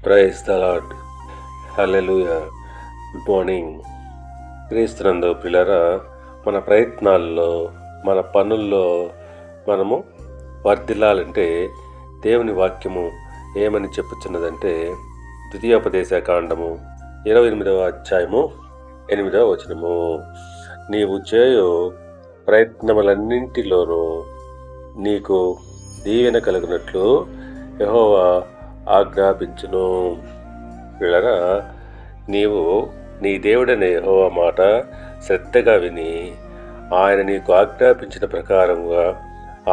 Praise the lord. Hallelujah. Good morning. క్రీస్తునందు ప్రియులారా, మన ప్రయత్నాల్లో, మన పనుల్లో మనము వర్ధిల్లాలంటే దేవుని వాక్యము ఏమని చెప్పుచున్నదంటే, ద్వితీయోపదేశ కాండము 28వ అధ్యాయము 8వ వచనము, నీవు చేయు ప్రయత్నములన్నింటిలోనూ నీకు దీవెన కలుగునట్లు యెహోవా ఆజ్ఞాపించును. పిల్లరా, నీవు నీ దేవుడైన యెహోవా మాట శ్రద్ధగా విని ఆయన నీకు ఆజ్ఞాపించిన ప్రకారంగా,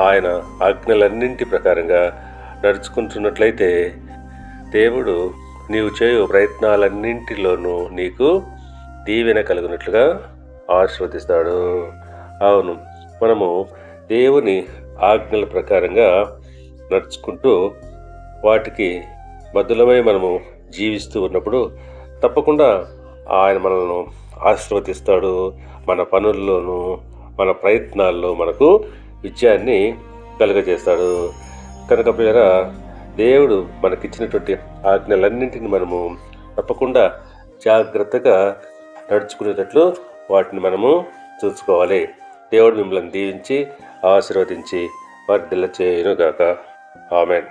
ఆయన ఆజ్ఞలన్నింటి ప్రకారంగా నడుచుకుంటున్నట్లయితే దేవుడు నీవు చేయు ప్రయత్నాలన్నింటిలోనూ నీకు దీవెన కలుగునట్లుగా ఆశీర్వదిస్తాడు. అవును, మనము దేవుని ఆజ్ఞల ప్రకారంగా నడుచుకుంటూ వాటికి బద్ధులమై మనము జీవిస్తూ ఉన్నప్పుడు తప్పకుండా ఆయన మనల్ని ఆశీర్వదిస్తాడు. మన పనుల్లోనూ, మన ప్రయత్నాల్లో మనకు విజయాన్ని కలుగజేస్తాడు. కనుక ప్రియరా, దేవుడు మనకిచ్చినటువంటి ఆజ్ఞలన్నింటినీ మనము తప్పకుండా జాగ్రత్తగా నడుచుకునేటట్లు వాటిని మనము చూసుకోవాలి. దేవుడు మిమ్మల్ని దీవించి ఆశీర్వదించి వర్ధిల్ల చేయునుగాక. ఆమేన్.